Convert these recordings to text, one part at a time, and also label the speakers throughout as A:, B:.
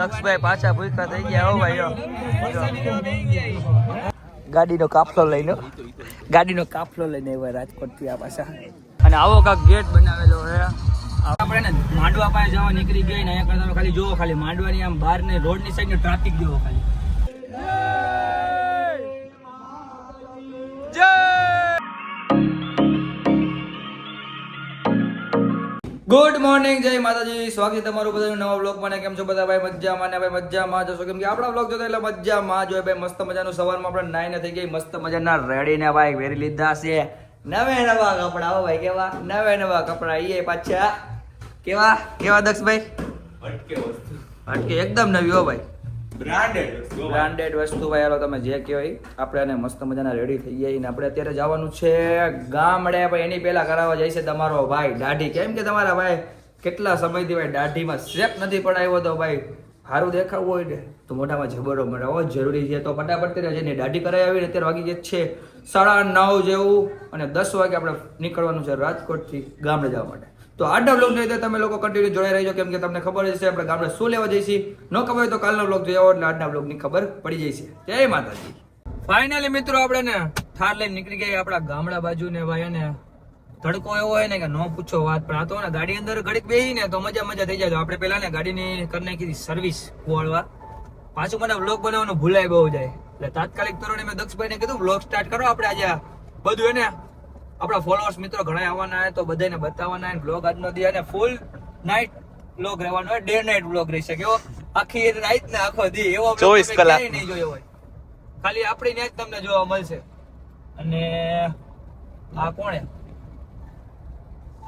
A: દક્ષભાઈ પાછા ભૂખા થઈ ગયા હો ભાઈ. ગાડીનો કાફલો લઈને આવ્યા રાજકોટ થી આ પાછા. અને આવો કાક ગેટ બનાવેલો છે. આપણે માંડવા પાસે જવા નીકળી ગઈ ને અહીંયા કરતા ખાલી જોવો, ખાલી માંડવાની આમ બહાર ને રોડ ની સાઈડ નો ટ્રાફિક જોવો ખાલી. ગુડ મોર્નિંગ, જય માતાજી. સ્વાગત છે તમારું બધાનું નવા વ્લોગમાં. કેમ છો બધા ભાઈ? મજામાં ને ભાઈ મજામાં જશો, કેમ કે આપણા વ્લોગ જોતા એટલે મજામાં જોઈએ ભાઈ. મસ્ત મજાનું સવારમાં આપણે નાઈને થઈ ગઈ, મસ્ત મજાના રેડી ને ભાઈ વેરી લીધા છે નવા કપડા. હો ભાઈ, કેવા નવા કપડા એ પાછા કેવા દક્ષભાઈ? હટકે એકદમ નવી હો ભાઈ, બ્રાન્ડેડ વસ્તુ ભાઈ. હાલો તમે જે કહો આપણે મસ્ત મજાના રેડી થઈ ગયા ને આપણે અત્યારે જવાનું છે ગામડે ભાઈ. એની પહેલા કરાવવા જાય છે તમારો ભાઈ દાઢી. કેમ કે તમારા ભાઈ કેટલા સમયથી ભાઈ દાઢીમાં શેપ નથી પડાવ્યો તો ભાઈ સારું દેખાવું હોય ને તો મોઢામાં જબરો મરાવો જરૂરી છે. તો ફટાફટ જઈને દાઢી કરાવી આવીને અત્યારે વાગી ગયા છે 9:30 જેવું અને 10 વાગે આપણે નીકળવાનું છે રાજકોટથી ગામડે જવા માટે. તો આજના વ્લોગ નહીં તો તમે લોકો કન્ટિન્યુ જોડાઈ રહેજો, કેમ કે તમને ખબર જ છે આપણે ગામડે શું લેવા જઈશી. ન ખબર હોય તો કાલનો વ્લોગ જોયો એટલે આજના વ્લોગની ખબર પડી જાય છે. જય માતાજી. ફાઇનલી મિત્રો આપણે ને થાર લઈને નીકળી ગયા આપણા ગામડા બાજુ ને ભાઈ. અને તડકો એવો હોય ને કે ન પૂછો વાત. પણ આ તો ને ગાડી અંદર ઘડીક બેસી ને તો મજા થઈ જાય. આપણે પેલા ને ગાડીની કરી નાખી સર્વિસ કુવાડવા. પાછું મને વ્લોગ બનાવવાનું ભૂલાય બહુ જાય એટલે તાત્કાલિક ધોરણે મેં દક્ષભાઈને કીધું વ્લોગ સ્ટાર્ટ કરો આપણે. આજે બધું એને આપણા ફોલોઅર્સ મિત્રો ઘણા આવવાના હોય તો બધાને બતાવવાના હોય. બ્લોગ આજનો દી અને ફૂલ નાઇટ બ્લોગ રહેવાનો હોય, ડે નાઇટ બ્લોગ રહેશે. કેવો આખી રાત ને આખો દી એવો 24 કલાક નહીં જોયો હોય, ખાલી આપણી ને જ તમને જોવા મળશે. અને આ કોણે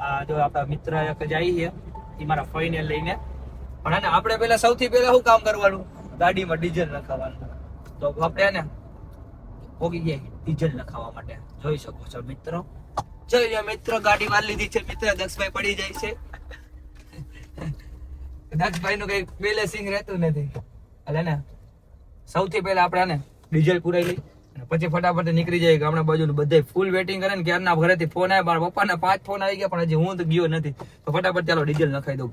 A: આ જો આપણા મિત્ર એક જાય છે એ મારા ફઈને લઈને. પણ આપણે પેલા સૌથી પહેલા શું કામ કરવાનું? ગાડીમાં ડીઝલ નખાવવાનું. તો આપણે ને પોગી ગયા ડીઝલ નખાવવા માટે. જોઈ શકો છો મિત્રો, જોઈ લો મિત્રો ગાડી વાર લીધી છે મિત્ર. દક્ષભાઈ પડી જાય છે. દક્ષભાઈ નું કઈ બેલેન્સિંગ રહેતું નથી એટલે ને સૌથી પહેલા આપણે ને ડીઝલ પુરાઈ લઈ અને પછી ફટાફટ નીકળી જાય ગામડા બાજુ. બધા ફૂલ વેટિંગ કરે ને ક્યારના ઘરેથી ફોન આવ્યા. મારા પપ્પાના 5 ફોન આવી ગયા પણ હજી હું તો ગયો નથી. તો ફટાફટ ચાલો ડીઝલ નખાઈ દઉં.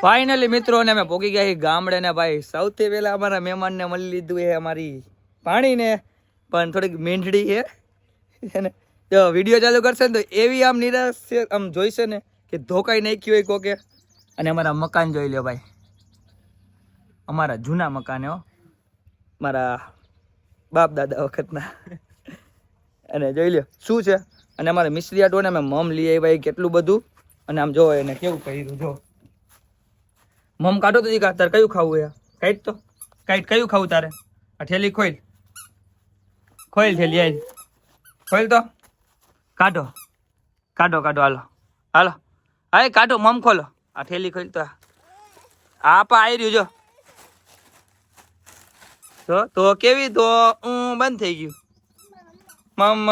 A: ફાઇનલી મિત્રો ને અમે પોગી ગયા ગામડે ને ભાઈ. સૌથી પહેલા અમારા મહેમાન ને મળી લીધું એ અમારી પાણી ને પણ થોડીક મીંઢડી છે. જો વિડીયો ચાલુ કરશે ને તો એવી આમ નિરાશ આમ જોઈશે ને કે ધોકાઈ નાખ્યું હોય કોકે. અને અમારા મકાન જોઈ લો ભાઈ, અમારા જૂના મકાન હો, મારા બાપ દાદા વખતના. અને જોઈ લો શું છે. અને અમારે મિસ્ત્રી આટો ને અમે મમ લઈ ભાઈ કેટલું બધું. અને આમ જો એને કેવું કર્યું જો. મમ કાઢો તો તારે કયું ખાવું? કાઢ તો કાઢ, કયું ખાવું તારે? આ ઠેલી ખોલ ઠેલી આવી ખોલ તો કાઢો હાલો હા કાઢો મમ ખોલો. આ ઠેલી ખોલ તો આપા આવી રહ્યું જો. તો કેવી તો બંધ થઈ ગયું. મમ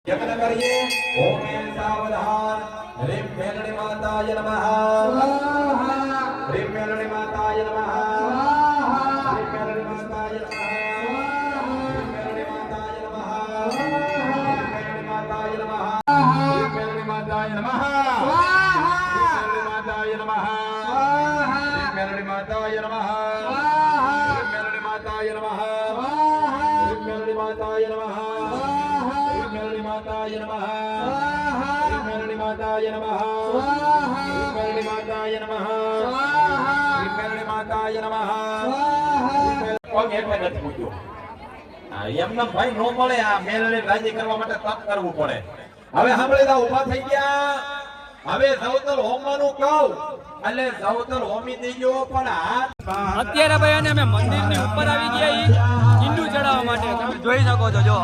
A: યજ્ઞ કરીએ. ઓમ સાવધાન. હરિ મેલડી માતાય નમઃ. હરિ મેલડી માતાય નમઃ. હરિ મેલડી માતાય નમઃ.
B: એમના ભાઈ નો મળે. આ મેલડી રાજી કરવા માટે તપ કરવું પડે. હવે સાંભળી દા, ઉભા થઈ ગયા. હવે સૌતલ હોમવાનું કહું એટલે સૌતલ હોમી થઈ ગયો. પણ
A: અત્યારે ભાઈ અને અમે મંદિરની ઉપર આવી ગયા હિન્દુ ચડાવવા માટે. તમે જોઈ શકો છો જો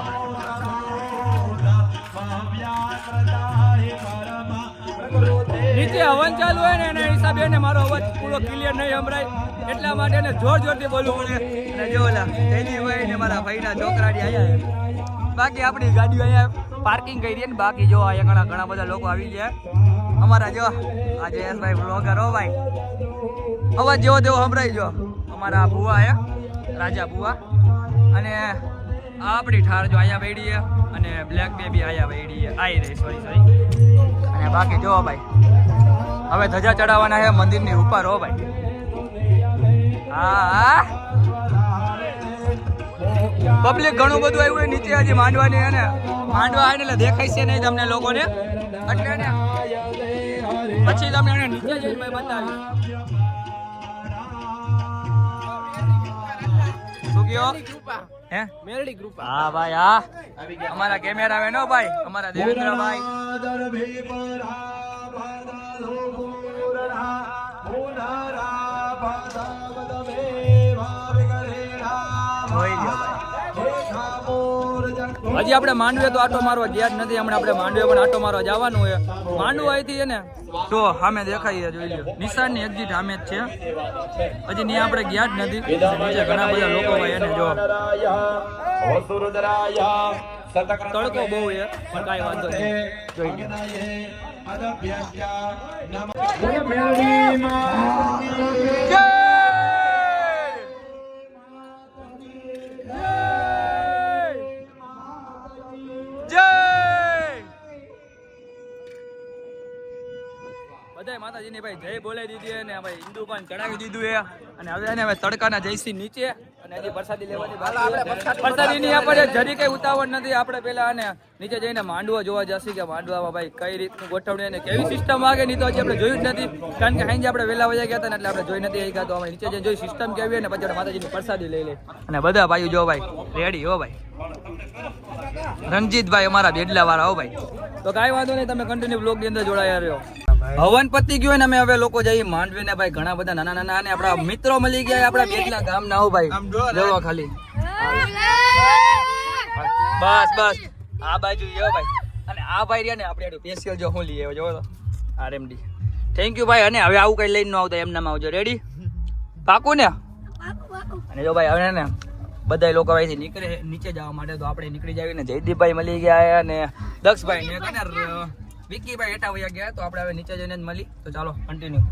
A: નીચે હવન ચાલુ હોય ને એના હિસાબે એને મારો અવાજ પૂરો ક્લિયર નહીં સંભળાય એટલા માટે એને જોરથી બોલવું પડે. અને જો ઓલા તેલીભાઈ ને મારા ભાઈના છોકરાની અહીંયા. બાકી આપણી ગાડીઓ અહીંયા પાર્કિંગ કરી ને બાકી જો અહીંયા ઘણા બધા લોકો આવી ગયા. અમારા જો આ જયેશભાઈ બ્લોગર હો ભાઈ. અવાજ જેવો તેવો સંભળાય જો. અમારા ભુવા હે રાજા ભુવા. અને આપણી ઠાર જો અહીંયા બેડી છે અને બ્લેક બેબી અહીંયા બેડી છે. આવી રહી સોરી. અને બાકી જો ભાઈ હવે ધજા ચડાવવાના છે મંદિરની ઉપર હો ભાઈ. હા પબ્લિક ઘણું બધું આવ્યું હોય નીચે હજી માંડવાની હે ને માંડવા આવે ને એટલે દેખાય છે નહીં તમને લોકોને એટલે ને પછી તમને એને નીચે જઈને મેં બતાવ્યું શું કયો હે મેરડી ગ્રુપ હા ભાઈ હા અમારા કેમેરા મેન હો ભાઈ અમારા દેવેન્દ્રભાઈ હજી આપણે માંડવે તો આટો મારવા ગયા જ નથી હમણાં આપણે માંડવે પણ આટો મારવા જવાનું હોય માંડવું અહીંથી છે ને તો સામે દેખાય જોઈ લો નિશાનની એક્ઝિટ સામે જ છે હજી ત્યાં આપણે ગયા જ નથી નીચે ઘણા બધા લોકો હોય એને જો તડકો બહુ છે પણ કાંઈ વાંધો નહીં જોઈ લો બધાય માતાજીની ભાઈ જય બોલાવી દીધી અને ભાઈ હિન્દુ પાન ચડાવી દીધું એ અને હવે એને તડકાના જયસી નીચે અને હજી પ્રસાદી લેવાની પ્રસાદીની આપણે જરી કઈ ઉતાવળ નથી આપણે પેલા આને નીચે જઈને માંડવા જોવા જશે કે માંડવામાં ભાઈ કઈ રીતનું ગોઠવણી અને કેવી સિસ્ટમ વાગે નહીં તો હજી આપણે જોયું જ નથી કારણ કે સાંજે આપણે વહેલા વયા ગયા હતા ને એટલે આપણે જોઈ નથી ગયા તો અમે નીચે જઈને જોઈ સિસ્ટમ કેવી અને પછી માતાજીની પ્રસાદી લઈ લે અને બધા ભાઈઓ જો ભાઈ રેડી હો ભાઈ રણજીતભાઈ અમારા બેડલા વાળા હો ભાઈ તો કાંઈ વાંધો નહીં તમે કન્ટિન્યુ બ્લોગ ની અંદર જોડાયા રહ્યો હવન પતિ ગયો ને અમે હવે લોકો જઈ માંડવી ને ભાઈ ઘણા બધા નાના નાના અને આપણા મિત્રો મળી ગયા આપણા બેટલા ગામ ના હો ભાઈ જોવા ખાલી બસ બસ આ બાજુ જો ભાઈ અને આ ભાઈ રહ્યા ને આપણે સ્પેશિયલ જો હું લઈ આવ્યો જો તો આરએમડી થેન્ક યુ ભાઈ અને હવે આવું કઈ લઈને ન આવતા એમનામ આવજો રેડી પાકું ને અને જો ભાઈ હવે ને બધા લોકો અહીંથી નીકળે નીચે જવા માટે તો આપણે નીકળી જાવી ને જયદીપભાઈ મળી ગયા અને દક્ષભાઈ ને વિકીભાઈ હેઠા વયા ગયા તો આપણે હવે નીચે જઈને જ મળી તો ચાલો કન્ટિન્યુ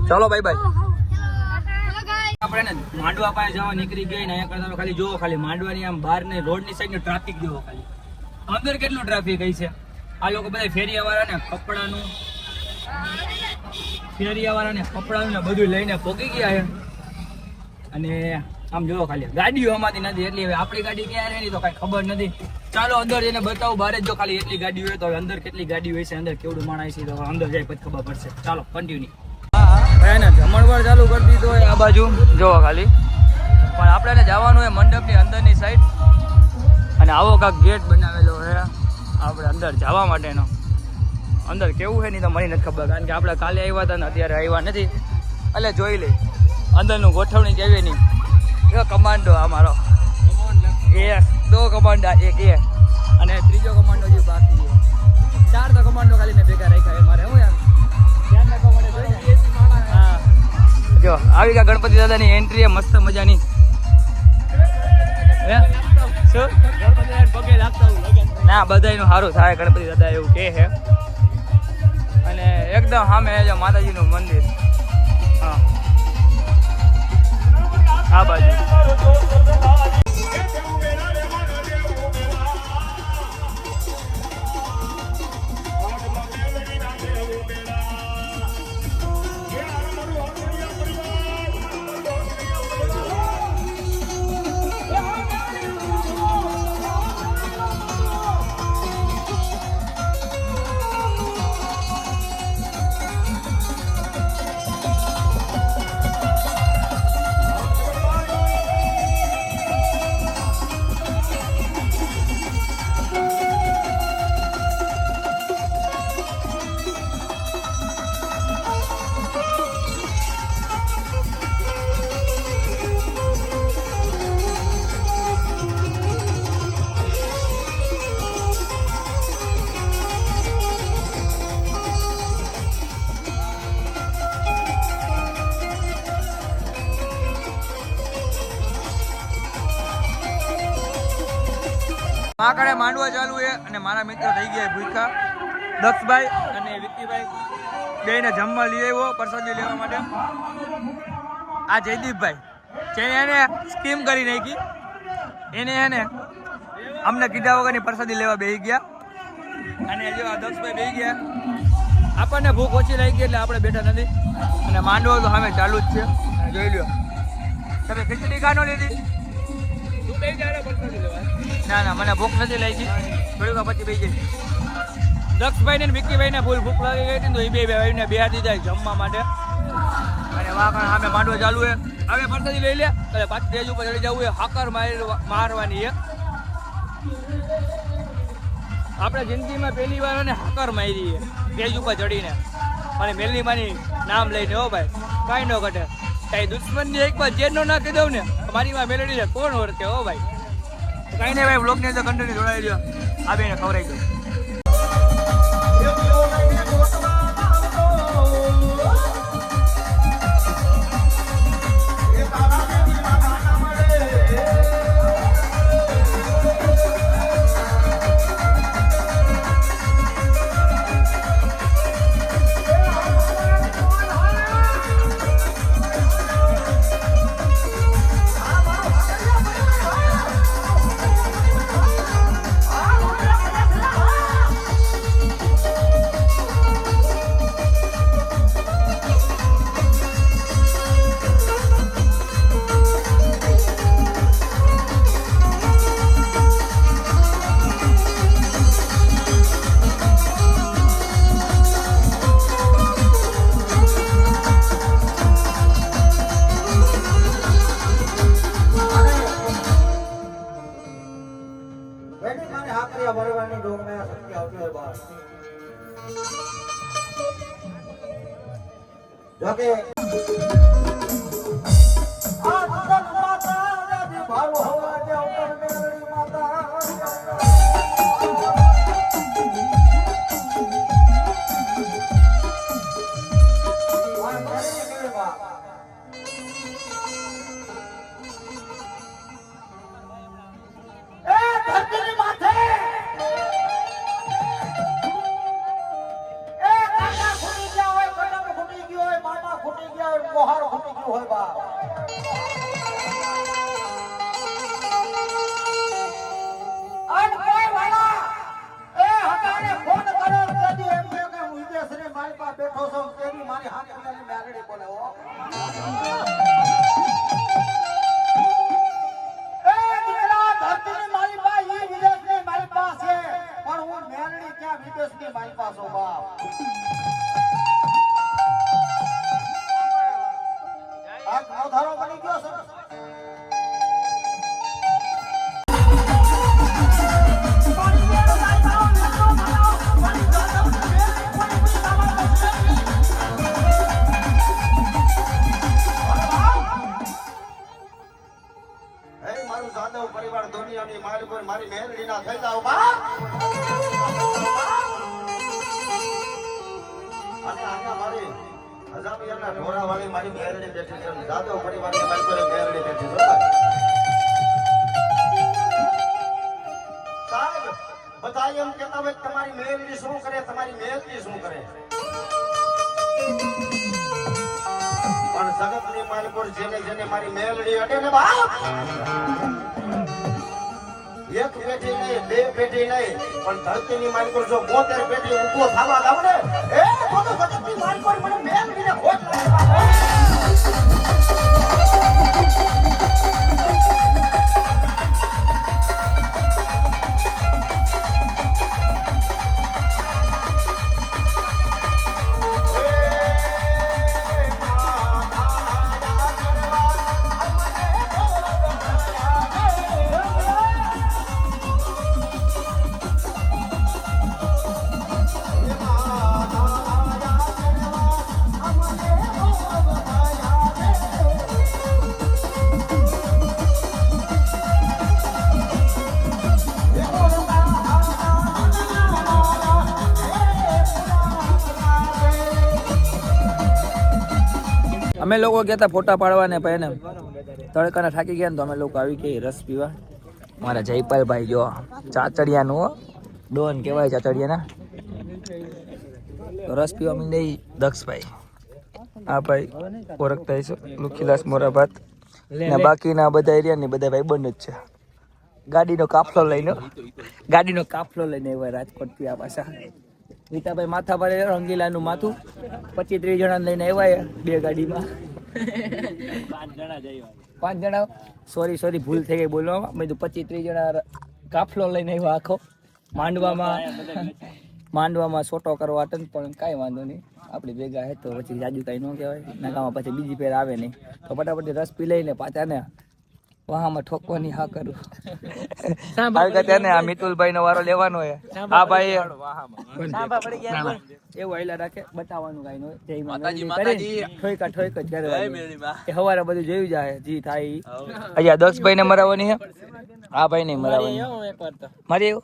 A: ચાલો બાય બાય આપણે ને માંડવા પાસે જવા નીકળી ગઈ ને અહીંયા કરતા ખાલી જોવો ખાલી માંડવાની આમ બહાર ને રોડ ની સાઈડ નો ટ્રાફિક જોવો ખાલી અંદર કેટલું ટ્રાફિક હોય છે આ લોકો બધા ફેરિયાવાળા ને કપડાનું ને બધું લઈને પોકી ગયા છે અને આમ જોવો ખાલી ગાડીઓ અમારી નથી એટલી હવે આપણી ગાડી ક્યાં રહે તો કઈ ખબર નથી ચાલો અંદર જઈને બતાવું બહાર જો ખાલી એટલી ગાડી હોય તો હવે અંદર કેટલી ગાડી હોય છે અંદર કેવડું માણસ છે તો અંદર જાય પછી ખબર પડશે ચાલો કન્ટિન્યુ એને જમણવાર ચાલુ કરી દીધો હોય આ બાજુ જોવો ખાલી પણ આપણે જવાનું હોય મંડપની અંદરની સાઈડ અને આવો કાંક ગેટ બનાવેલો છે આપણે અંદર જવા માટેનો અંદર કેવું છે નહીં તો મને નથી ખબર કારણ કે આપણે કાલે આવ્યા હતા ને અત્યારે આવ્યા નથી એટલે જોઈ લઈ અંદરનું ગોઠવણી કેવી નહીં કમાન્ડો અમારો એ દો કમાન્ડો એક એ અને ત્રીજો કમાન્ડો જે બાકી છે 4 તો કમાન્ડો ખાલી મેં ભેગા રાખ્યા મારે હું યાર ધ્યાન રાખવા માટે જોઈએ હા જો આવી ગયા ગણપતિ દાદાની એન્ટ્રી મસ્ત મજાની હે શું ગણપતિ દાદા પગે લાગતા ના બધાયનું સારું થાય ગણપતિ દાદા એવું કહે છે અને એકદમ સામે જો માતાજીનું મંદિર હા આ બાજુ આ કાળે માંડવા ચાલુ છે અને મારા મિત્રો થઈ ગયા ભૂખા દક્ષભાઈ અને વિક્કીભાઈ બેને જમવા લઈ આવ્યો પ્રસાદી લેવા માટે આ જયદીપભાઈ જેને એને સ્કીમ કરી નાખી એને એને અમને કીધા વગરની પ્રસાદી લેવા બેસી ગયા અને જો આ દક્ષભાઈ બેસી ગયા આપણને ભૂખ ઓછી લાગી ગઈ એટલે આપણે બેઠા નથી અને માંડવો તો સામે ચાલુ જ છે જોઈ લ્યો તમે ખીચડી કાનો લીધી? ના ના, મને ભૂખ નથી લાગી. થોડીક વાર પછી બેસી જાય. દક્ષભાઈ ને વિક્કીભાઈ ને ફૂલ ભૂખ લાગી ગઈ હતી તો એ બે ભાઈને બે દીધા જમવા માટે. અને વાકણ સામે માંડવો ચાલુ છે. હવે પરસાદી લઈ લે એટલે પાછી સ્ટેજ ઉપર ચડી જવું. હાકર મારવાની છે. આપણે જિંદગીમાં પહેલી વાર અને હાકર મારી છે સ્ટેજ ઉપર ચડીને. અને મેલની માની નામ લઈને. હો ભાઈ, કાંઈ ન ઘટે. કઈ દુશ્મનની એક વાર જેલ નો નાખી દઉં ને મારી માં મેલેડી છે કોણ ઓળખે? હો ભાઈ, કાંઈ નહીં ભાઈ, બ્લોગની અંદર કન્ટિન્યુ જોડાઈ દો. આ બેને ખવડાવી દો.
C: મારી મેલડી ના થઈ જાવ બા. અને આના મારી હજામિયાના ઢોરા વાળી મારી મેલડી બેઠી છે. જાદવ પરિવારની મારી પર મેલડી બેઠી છે. સાહેબ બધા એમ કહેતા હોય તમારી મેલડી શું કરે, તમારી મેલડી શું કરે, પણ જગતની મારી પર જેને જેને મારી મેલડી અડે ને બાપ, એક પેઢી નહીં, બે પેઢી નહીં, પણ ધરતીની મારી પર જો 72 પેઢી ઊભો થવા લાવ ને, એ તો જગતની મારી પર મને મેલડીને ખોટ લાગે.
A: અમે લોકો ગયા હતા ફોટા પાડવા ને પછી ને તડકાના થાકી ગયા ને તો અમે લોકો આવી ગયા રસ પીવા. મારા જયપાલભાઈ જો ચાચડિયાનું હો, ડોન કહેવાય ચાચડિયાના. તો રસ પીવા માંડી દક્ષભાઈ, આ ભાઈ ઓળખતા હશો, લુખીલાસ મોરાભાત ને બાકીના બધા એરિયા ને બધા ભાઈ બંધ જ છે. ગાડીનો કાફલો લઈને આવ્યા રાજકોટથી આ પાછા. રીતાભાઈ માથા પર રંગીલાનું માથું 25-30 જણા લઈને આવ્યા બે ગાડીમાં. 5 જણા સોરી ભૂલ થઈ ગઈ બોલવામાં. મેં કીધું 25-30 જણા કાફલો લઈને આવ્યો આખો માંડવામાં સોટો કરવા હતું, પણ કાંઈ વાંધો નહીં, આપણી ભેગા હે તો પછી જાજુ કાંઈ ન કહેવાય. નકામાં પછી બીજી ફેર આવે નહીં તો ફટાફટ રસ પી લઈને પાછા ને વાહમાં ઠોકવાની હા કરું. આ મિતુલભાઈ નો વારો લેવાનો હે. હા ભાઈ એવું આયલા રાખે, બતાવવાનું કાંઈ ન હોય. જય માતાજી ઠોકા જ કરવાની. એ હવારે બધું જોયું જાય જી થાય. અહીંયા દક્ષભાઈ ને મરાવવાની હે. આ ભાઈ ને મરાવવાની મારી એવું.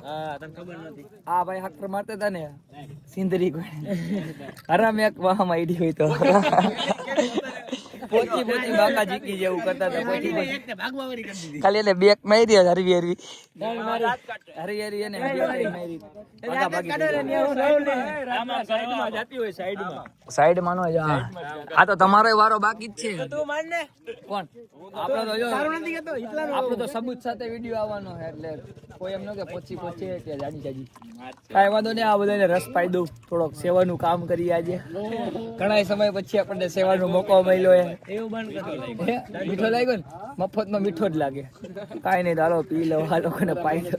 A: આ ભાઈ હક મારતા હતા ને સિંદરી હરામ એક વાહમાં આઈડી હોય તો પોચી બાકા જીકી જેવું કરતા હતા. ખાલી એટલે બેક મારી હરવી એને સાઈડ માં નો. આ તો તમારો વારો બાકી જ છે. કોણ આપણો તો જો આપણો તો સબૂત સાથે વિડીયો આવવાનો છે, એટલે કોઈ એમ ન કે પોચી કે જાજી કાંઈ વાંધો નહીં. આ બધાને રસ પાઈ દઉં, થોડોક સેવાનું કામ કરીએ. આજે ઘણા સમય પછી આપણને સેવાનો મોકો મળ્યો છે. મીઠો લાગ્યો ને, મફતમાં મીઠો જ લાગે. કાંઈ નહીં, દાલો પી લો, આ લોકોને પાઈ દો.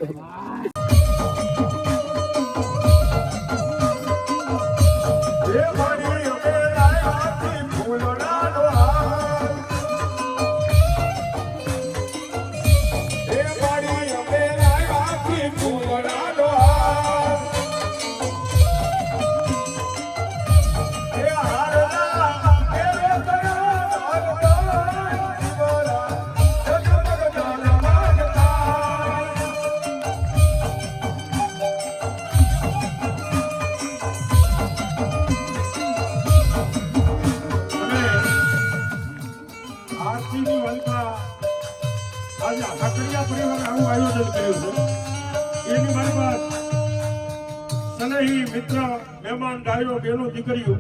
D: મિત્ર મહેમાન ડાયો બેનો દીકરીઓ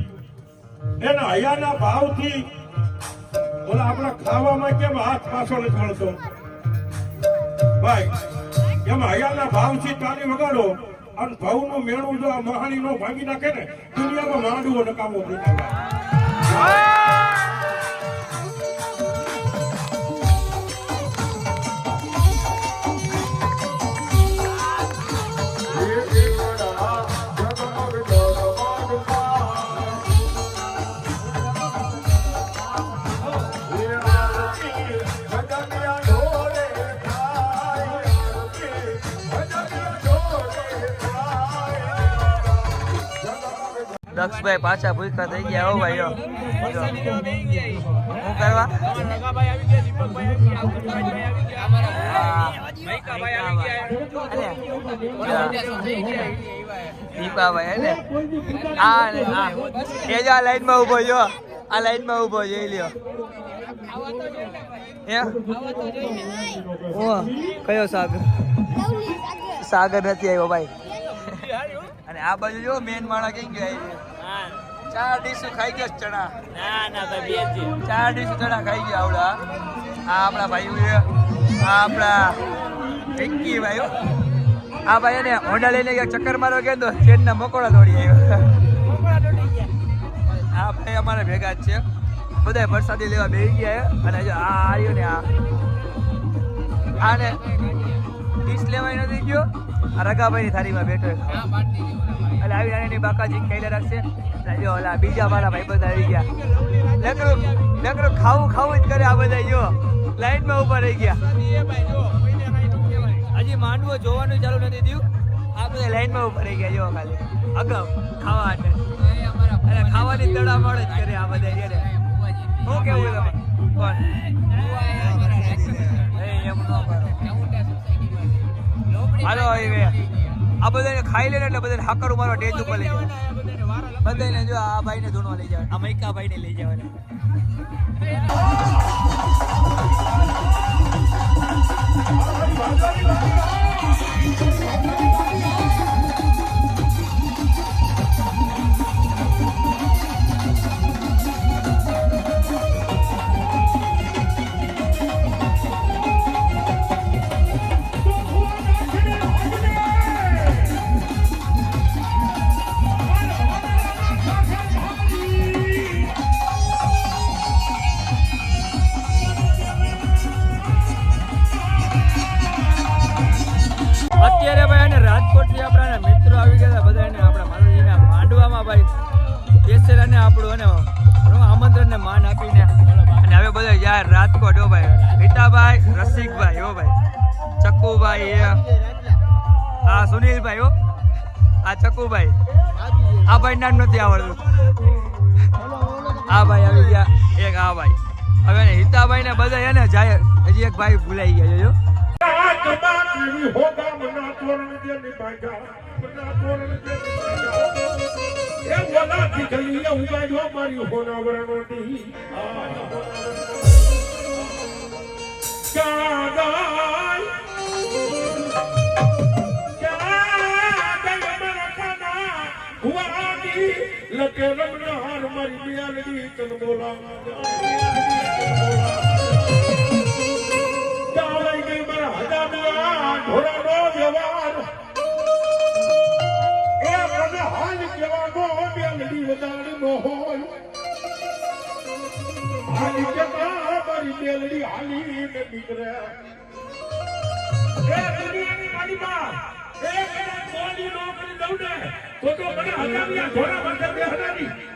D: એના હયાના ભાવથી ઓલા આપણા ખાવામાં કેમ હાથ પાછો નથી મળતો ભાઈ, એમાં હયાના ભાવથી તાલી વગાડો અને ભાવનું મેળું જો આ મહાણી નો ભાગી નાખે ને દુનિયામાં માંડવો નકામો થઈ
A: દક્ષભાઈ પાછા ભૂખા થઈ ગયા. હો ભાઈ શું કરવા દીપાભાઈ હે ને આ લાઈન માં ઉભો જો, આ લાઈન માં ઉભો જોઈ લ્યો. કયો સાગર નથી આવ્યો ભાઈ. અને આ બાજુ જો મેન માણા કઈ ગયા, 4 ડીશ ખાઈ ગયો ચણા. ના ભાઈ 4 ડીશ ચણા ખાઈ ગયા આવડા. આ આપણા ભાઈ, આ આપણા પિંકી ભાઈ. આ ભાઈ ને હોન્ડા લઈને ગયા ચક્કર મારો કે તો ટ્રેન ના મકોડા દોડી આવ્યો. આ ભાઈ અમારા ભેગા જ છે, બધા વરસાદી લેવા બેસી ગયા. અને જો આ આવ્યો ને આને ડીશ લેવાય નથી ગયો. આ રગાભાઈ ની થાળીમાં બેઠો એટલે આવી નાની બાકાજી કહેલા રાખશે. જો ઓલા બીજા મારા ભાઈ બધા આવી ગયા. નકરું ખાવું જ કરે આ બધા. જો લાઈન માં ઉભા રહી ગયા. હજી માંડવો જોવાનું ચાલુ નથી થયું. આ બધા લાઈન માં ઉભા રહી ગયા. જો ખાલી અગાઉ ખાવા માટે. અને ખાવાની તડામણ જ કરે આ બધા. શું કેવું તમે કોણ હાલો હવે આ બધાને ખાઈ લે એટલે બધાને હાકર મારવા ટેજ ઉપર લઈ જાય. બધાને જો આ ભાઈને ધૂણવા લઈ જાય, આ મૈકા ભાઈને લઈ જવાના. રાજકોટથી આપણા મિત્રો આવી ગયા હતા બધાને આપણા માતાજીના માંડવામાં ભાઈ બેસેલા ને આપણું અને આમંત્રણ ને માન આપીને અને હવે બધા યાર રાજકોટ હો ભાઈ હિતાભાઈ રસિકભાઈ હો ભાઈ ચક્કુભાઈ હા સુનિલભાઈ હો આ ચક્કુભાઈ આ ભાઈ નામ નથી આવડતું આ ભાઈ આવી ગયા એક આ ભાઈ હવે હિતાભાઈ ને બધા એને જાય હજી એક ભાઈ ભૂલાઈ ગયા જો
D: લકે રમનાર મારી મિયાલડી તન બોલા ચાલાઈ ગઈ મારા હજામિયા ઢોરાનો વ્યવહાર એ મને હાલ કેવાનો મિયાલડી વધારે નો હોય હાલી કેવા મારી મિયાલડી હાલી ને નીકળે એ દુનિયાની માલિકા એ બોલી નો કરી દઉં ને તો મને હજામિયા ઢોરા બંધ બે હજારી